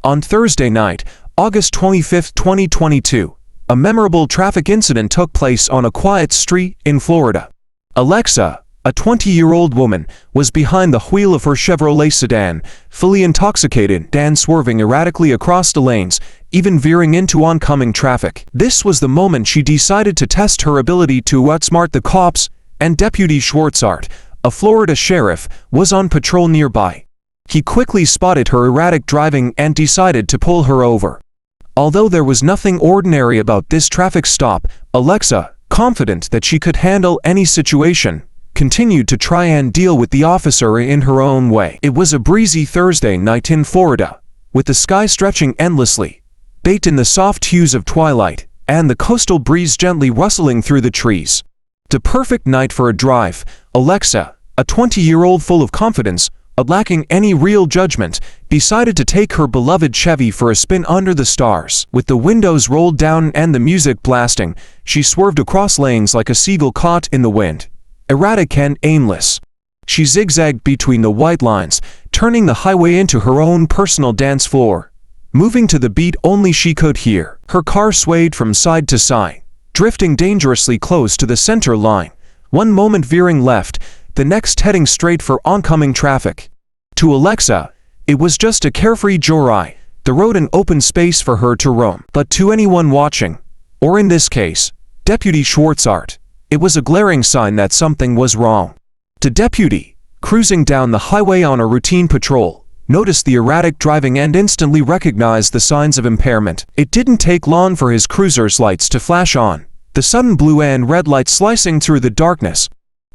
On Thursday night, August 25, 2022, a memorable traffic incident took place on a quiet street in Florida. Alexa, a 20-year-old woman, was behind the wheel of her Chevrolet sedan, fully intoxicated and swerving erratically across the lanes, even veering into oncoming traffic. This was the moment she decided to test her ability to outsmart the cops, and Deputy Schwarzart, a Florida sheriff, was on patrol nearby. He quickly spotted her erratic driving and decided to pull her over. Although there was nothing ordinary about this traffic stop, Alexa, confident that she could handle any situation, continued to try and deal with the officer in her own way. It was a breezy Thursday night in Florida, with the sky stretching endlessly, baked in the soft hues of twilight, and the coastal breeze gently rustling through the trees. The perfect night for a drive. Alexa, a 20-year-old full of confidence, lacking any real judgment, decided to take her beloved Chevy for a spin under the stars. With the windows rolled down and the music blasting, she swerved across lanes like a seagull caught in the wind, erratic and aimless. She zigzagged between the white lines, turning the highway into her own personal dance floor, moving to the beat only she could hear. Her car swayed from side to side, drifting dangerously close to the center line, one moment veering left, the next heading straight for oncoming traffic. To Alexa, it was just a carefree joyride, the road an open space for her to roam. But to anyone watching, or in this case, Deputy Schwarzart, it was a glaring sign that something was wrong. The deputy, cruising down the highway on a routine patrol, noticed the erratic driving and instantly recognized the signs of impairment. It didn't take long for his cruiser's lights to flash on, the sudden blue and red light slicing through the darkness.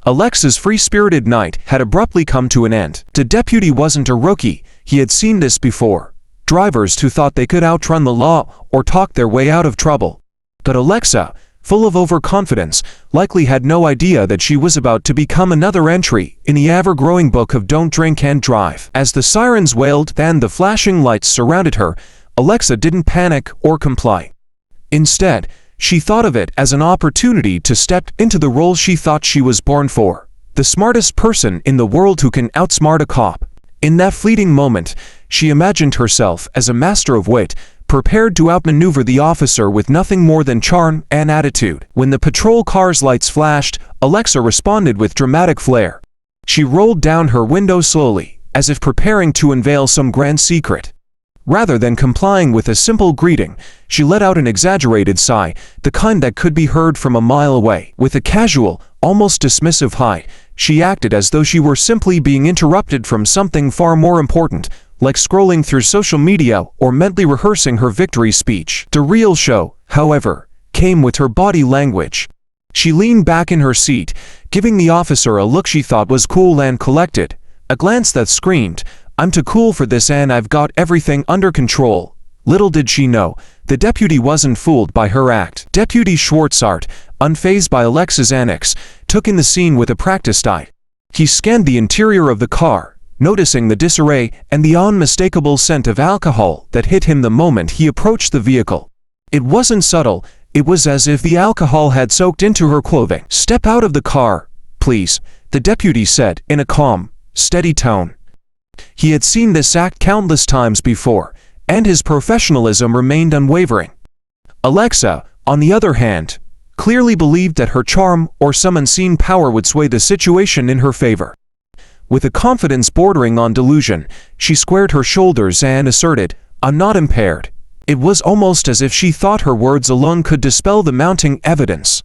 Alexa's free-spirited night had abruptly come to an end. The deputy wasn't a rookie, he had seen this before. Drivers who thought they could outrun the law or talk their way out of trouble. But Alexa, full of overconfidence, likely had no idea that she was about to become another entry in the ever-growing book of Don't Drink and Drive. As the sirens wailed and the flashing lights surrounded her, Alexa didn't panic or comply. Instead, she thought of it as an opportunity to step into the role she thought she was born for, the smartest person in the world who can outsmart a cop. In that fleeting moment, she imagined herself as a master of wit, prepared to outmaneuver the officer with nothing more than charm and attitude. When the patrol car's lights flashed, Alexa responded with dramatic flair. She rolled down her window slowly, as if preparing to unveil some grand secret. Rather than complying with a simple greeting, she let out an exaggerated sigh, the kind that could be heard from a mile away. With a casual, almost dismissive hi, she acted as though she were simply being interrupted from something far more important, like scrolling through social media or mentally rehearsing her victory speech. The real show, however, came with her body language. She leaned back in her seat, giving the officer a look she thought was cool and collected, a glance that screamed, "I'm too cool for this and I've got everything under control." Little did she know, the deputy wasn't fooled by her act. Deputy Schwarzart, unfazed by Alexa's antics, took in the scene with a practiced eye. He scanned the interior of the car, noticing the disarray and the unmistakable scent of alcohol that hit him the moment he approached the vehicle. It wasn't subtle, it was as if the alcohol had soaked into her clothing. "Step out of the car, please," the deputy said in a calm, steady tone. He had seen this act countless times before, and his professionalism remained unwavering. Alexa, on the other hand, clearly believed that her charm or some unseen power would sway the situation in her favor. With a confidence bordering on delusion, she squared her shoulders and asserted, "I'm not impaired." It was almost as if she thought her words alone could dispel the mounting evidence.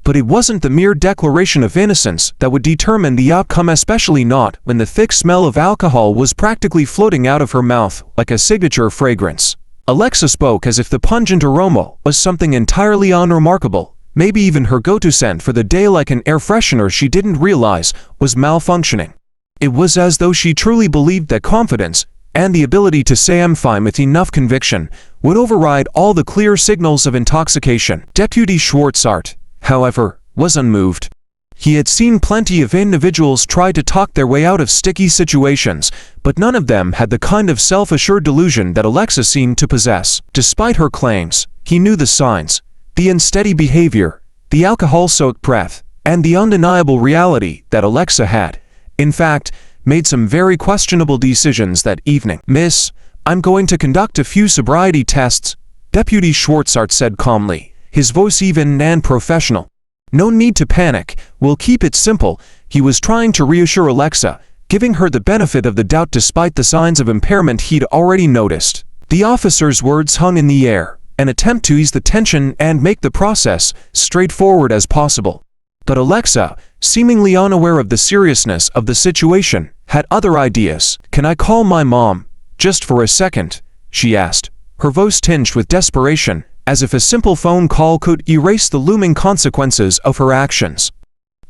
But it wasn't the mere declaration of innocence that would determine the outcome, especially not when the thick smell of alcohol was practically floating out of her mouth like a signature fragrance. Alexa spoke as if the pungent aroma was something entirely unremarkable, maybe even her go-to scent for the day, like an air freshener she didn't realize was malfunctioning. It was as though she truly believed that confidence, and the ability to say "I'm fine" with enough conviction, would override all the clear signals of intoxication. Deputy Schwarzart, however, was unmoved. He had seen plenty of individuals try to talk their way out of sticky situations, but none of them had the kind of self-assured delusion that Alexa seemed to possess. Despite her claims, he knew the signs, the unsteady behavior, the alcohol-soaked breath, and the undeniable reality that Alexa had, in fact, made some very questionable decisions that evening. "Miss, I'm going to conduct a few sobriety tests, Deputy Schwarzart said calmly, his voice even and professional. No need to panic, we'll keep it simple. He was trying to reassure Alexa, giving her the benefit of the doubt despite the signs of impairment he'd already noticed. The officer's words hung in the air, an attempt to ease the tension and make the process straightforward as possible. But Alexa, seemingly unaware of the seriousness of the situation, had other ideas. Can I call my mom? Just for a second, she asked, her voice tinged with desperation, as if a simple phone call could erase the looming consequences of her actions.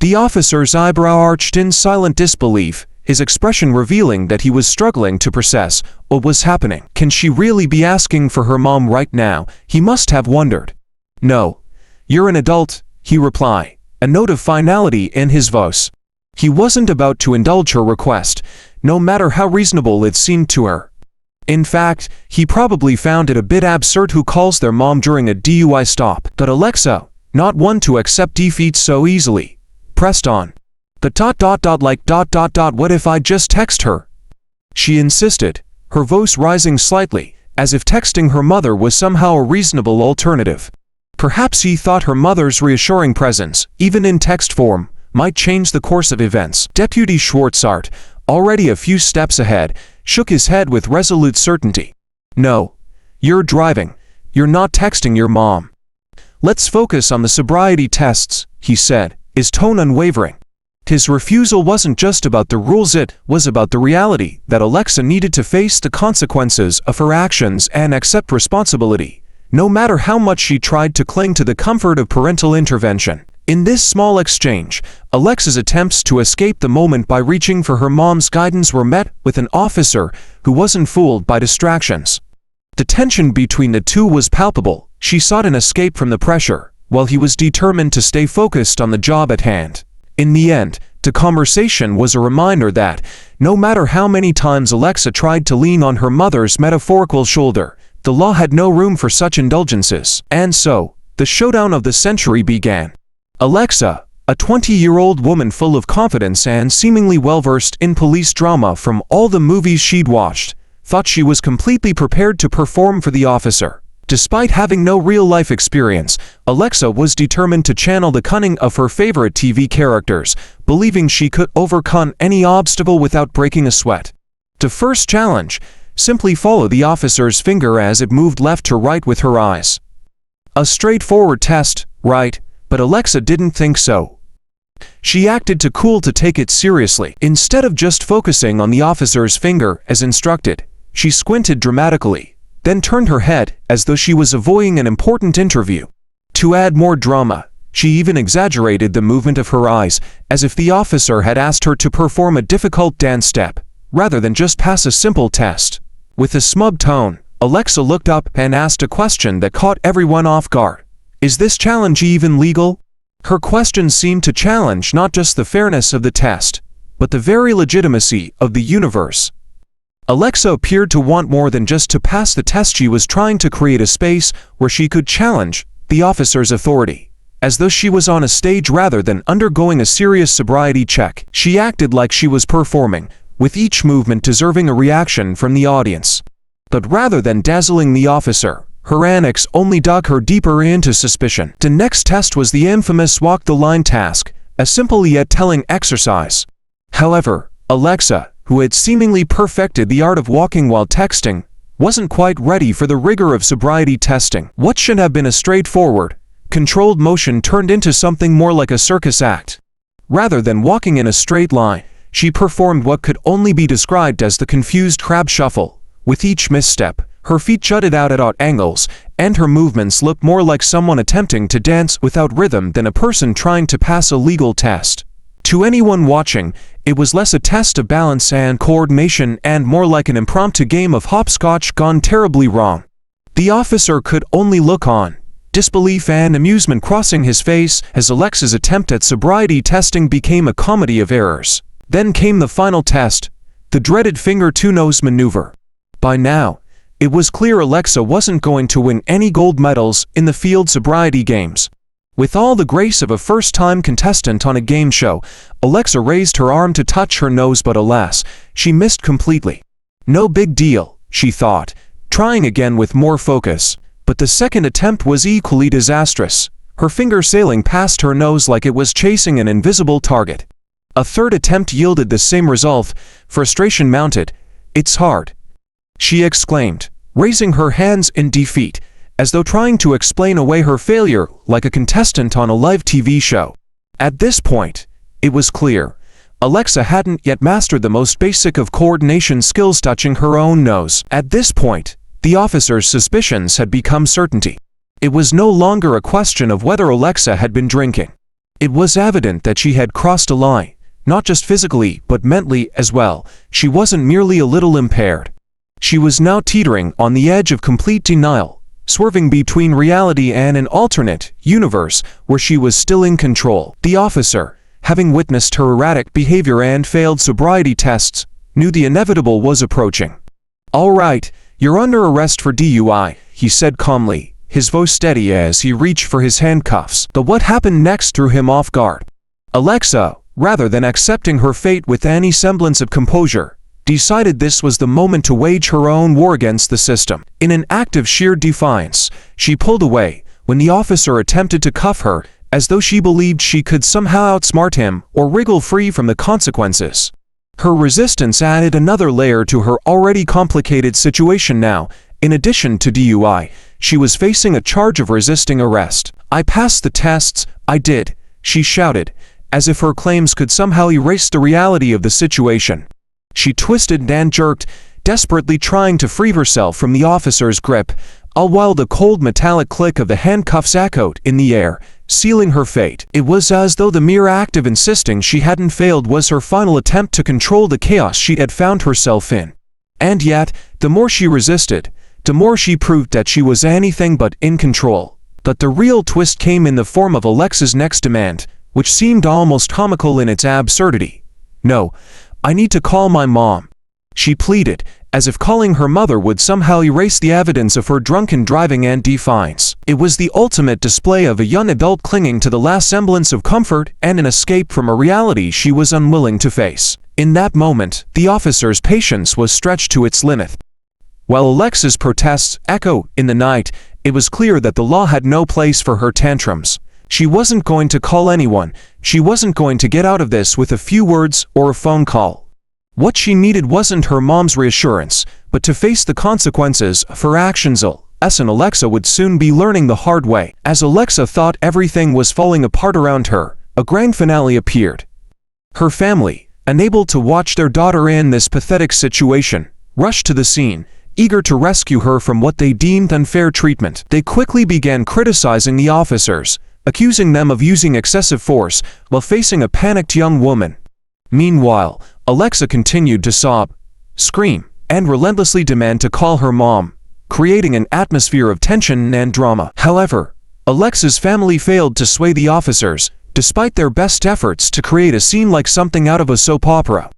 The officer's eyebrow arched in silent disbelief, his expression revealing that he was struggling to process what was happening. Can she really be asking for her mom right now? He must have wondered. No. You're an adult, he replied, a note of finality in his voice. He wasn't about to indulge her request, no matter how reasonable it seemed to her. In fact, he probably found it a bit absurd who calls their mom during a DUI stop. But Alexa, not one to accept defeat so easily, pressed on. But what if I just text her? She insisted, her voice rising slightly, as if texting her mother was somehow a reasonable alternative. Perhaps he thought her mother's reassuring presence, even in text form, might change the course of events. Deputy Schwarzart, already a few steps ahead, shook his head with resolute certainty. No. You're driving. You're not texting your mom. Let's focus on the sobriety tests, he said, his tone unwavering. His refusal wasn't just about the rules, it was about the reality that Alexa needed to face the consequences of her actions and accept responsibility, no matter how much she tried to cling to the comfort of parental intervention. In this small exchange, Alexa's attempts to escape the moment by reaching for her mom's guidance were met with an officer who wasn't fooled by distractions. The tension between the two was palpable. She sought an escape from the pressure, while he was determined to stay focused on the job at hand. In the end, the conversation was a reminder that, no matter how many times Alexa tried to lean on her mother's metaphorical shoulder, the law had no room for such indulgences. And so, the showdown of the century began. Alexa, a 20-year-old woman full of confidence and seemingly well-versed in police drama from all the movies she'd watched, thought she was completely prepared to perform for the officer. Despite having no real-life experience, Alexa was determined to channel the cunning of her favorite TV characters, believing she could overcome any obstacle without breaking a sweat. The first challenge: simply follow the officer's finger as it moved left to right with her eyes. A straightforward test, right? But Alexa didn't think so. She acted too cool to take it seriously. Instead of just focusing on the officer's finger as instructed, she squinted dramatically, then turned her head as though she was avoiding an important interview. To add more drama, she even exaggerated the movement of her eyes, as if the officer had asked her to perform a difficult dance step, rather than just pass a simple test. With a smug tone, Alexa looked up and asked a question that caught everyone off guard. Is this challenge even legal? Her question seemed to challenge not just the fairness of the test, but the very legitimacy of the universe. Alexa appeared to want more than just to pass the test. She was trying to create a space where she could challenge the officer's authority, as though she was on a stage rather than undergoing a serious sobriety check. She acted like she was performing, with each movement deserving a reaction from the audience. But rather than dazzling the officer, her antics only dug her deeper into suspicion. The next test was the infamous walk the line task, a simple yet telling exercise. However, Alexa, who had seemingly perfected the art of walking while texting, wasn't quite ready for the rigor of sobriety testing. What should have been a straightforward, controlled motion turned into something more like a circus act. Rather than walking in a straight line, she performed what could only be described as the confused crab shuffle. With each misstep, her feet jutted out at odd angles, and her movements looked more like someone attempting to dance without rhythm than a person trying to pass a legal test. To anyone watching, it was less a test of balance and coordination and more like an impromptu game of hopscotch gone terribly wrong. The officer could only look on, disbelief and amusement crossing his face as Alexa's attempt at sobriety testing became a comedy of errors. Then came the final test, the dreaded finger-to-nose maneuver. By now, it was clear Alexa wasn't going to win any gold medals in the field sobriety games. With all the grace of a first-time contestant on a game show, Alexa raised her arm to touch her nose, but alas, she missed completely. No big deal, she thought, trying again with more focus. But the second attempt was equally disastrous, her finger sailing past her nose like it was chasing an invisible target. A third attempt yielded the same result. Frustration mounted. "It's hard," she exclaimed, raising her hands in defeat, as though trying to explain away her failure like a contestant on a live TV show. At this point, it was clear. Alexa hadn't yet mastered the most basic of coordination skills, touching her own nose. At this point, the officer's suspicions had become certainty. It was no longer a question of whether Alexa had been drinking. It was evident that she had crossed a line, not just physically but mentally as well. She wasn't merely a little impaired. She was now teetering on the edge of complete denial, swerving between reality and an alternate universe where she was still in control. The officer, having witnessed her erratic behavior and failed sobriety tests, knew the inevitable was approaching. "All right, you're under arrest for DUI," he said calmly, his voice steady as he reached for his handcuffs. But what happened next threw him off guard. Alexa, rather than accepting her fate with any semblance of composure, decided this was the moment to wage her own war against the system. In an act of sheer defiance, she pulled away when the officer attempted to cuff her, as though she believed she could somehow outsmart him or wriggle free from the consequences. Her resistance added another layer to her already complicated situation now. In addition to DUI, she was facing a charge of resisting arrest. "I passed the tests, I did," she shouted, as if her claims could somehow erase the reality of the situation. She twisted and jerked, desperately trying to free herself from the officer's grip, all while the cold metallic click of the handcuffs echoed in the air, sealing her fate. It was as though the mere act of insisting she hadn't failed was her final attempt to control the chaos she had found herself in. And yet, the more she resisted, the more she proved that she was anything but in control. But the real twist came in the form of Alexa's next demand, which seemed almost comical in its absurdity. "No, I need to call my mom," she pleaded, as if calling her mother would somehow erase the evidence of her drunken driving and defiance. It was the ultimate display of a young adult clinging to the last semblance of comfort and an escape from a reality she was unwilling to face. In that moment, the officer's patience was stretched to its limit. While Alexa's protests echoed in the night, it was clear that the law had no place for her tantrums. She wasn't going to call anyone. She wasn't going to get out of this with a few words or a phone call. What she needed wasn't her mom's reassurance, but to face the consequences of her actions. And Alexa would soon be learning the hard way. As Alexa thought everything was falling apart around her, a grand finale appeared. Her family, unable to watch their daughter in this pathetic situation, rushed to the scene, eager to rescue her from what they deemed unfair treatment. They quickly began criticizing the officers, accusing them of using excessive force while facing a panicked young woman. Meanwhile, Alexa continued to sob, scream, and relentlessly demand to call her mom, creating an atmosphere of tension and drama. However, Alexa's family failed to sway the officers, despite their best efforts to create a scene like something out of a soap opera.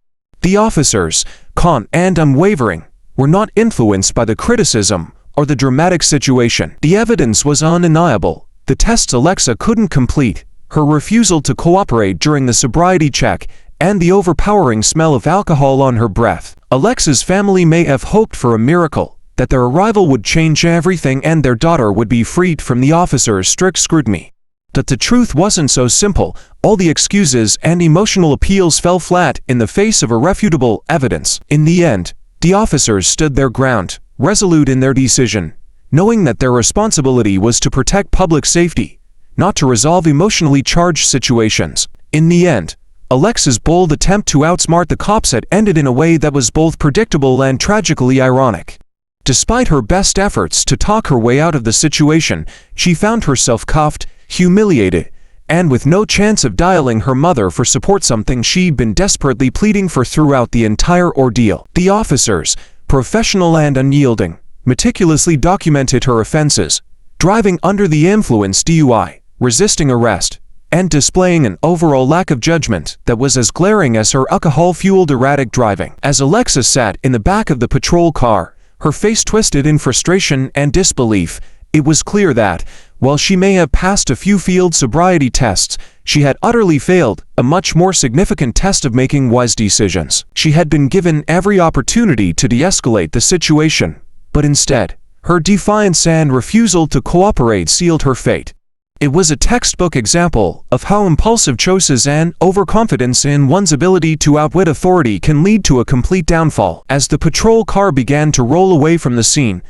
The officers, calm and unwavering, were not influenced by the criticism or the dramatic situation. The evidence was undeniable. The tests Alexa couldn't complete, her refusal to cooperate during the sobriety check, and the overpowering smell of alcohol on her breath. Alexa's family may have hoped for a miracle, that their arrival would change everything and their daughter would be freed from the officer's strict scrutiny. But the truth wasn't so simple. All the excuses and emotional appeals fell flat in the face of irrefutable evidence. In the end, the officers stood their ground, resolute in their decision, knowing that their responsibility was to protect public safety, not to resolve emotionally charged situations. In the end, Alexa's bold attempt to outsmart the cops had ended in a way that was both predictable and tragically ironic. Despite her best efforts to talk her way out of the situation, she found herself cuffed, humiliated, and with no chance of dialing her mother for support, something she'd been desperately pleading for throughout the entire ordeal. The officers, professional and unyielding, meticulously documented her offenses: driving under the influence DUI, resisting arrest, and displaying an overall lack of judgment that was as glaring as her alcohol-fueled erratic driving. As Alexa sat in the back of the patrol car, her face twisted in frustration and disbelief, it was clear that, while she may have passed a few field sobriety tests, She had utterly failed a much more significant test of making wise decisions. She had been given every opportunity to de-escalate the situation, but instead, her defiance and refusal to cooperate sealed her fate. It was a textbook example of how impulsive choices and overconfidence in one's ability to outwit authority can lead to a complete downfall. As the patrol car began to roll away from the scene,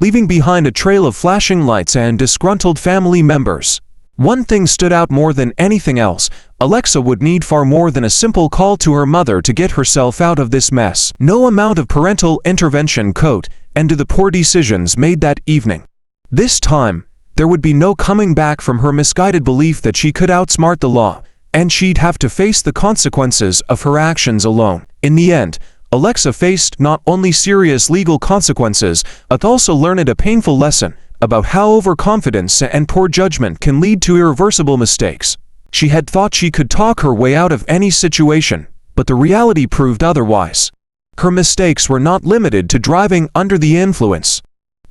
leaving behind a trail of flashing lights and disgruntled family members, one thing stood out more than anything else. Alexa would need far more than a simple call to her mother to get herself out of this mess. No amount of parental intervention could end the poor decisions made that evening. This time, there would be no coming back from her misguided belief that she could outsmart the law, and she'd have to face the consequences of her actions alone. In the end, Alexa faced not only serious legal consequences, but also learned a painful lesson about how overconfidence and poor judgment can lead to irreversible mistakes. She had thought she could talk her way out of any situation, but the reality proved otherwise. Her mistakes were not limited to driving under the influence.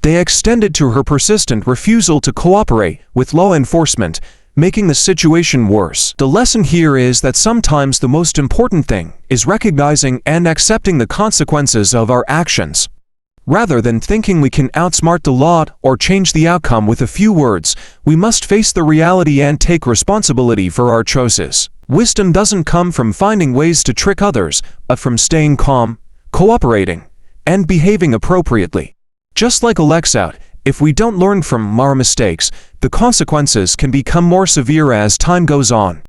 They extended to her persistent refusal to cooperate with law enforcement, making the situation worse. The lesson here is that sometimes the most important thing is recognizing and accepting the consequences of our actions. Rather than thinking we can outsmart the law or change the outcome with a few words, we must face the reality and take responsibility for our choices. Wisdom doesn't come from finding ways to trick others, but from staying calm, cooperating, and behaving appropriately. Just like Alexa, if we don't learn from our mistakes, the consequences can become more severe as time goes on.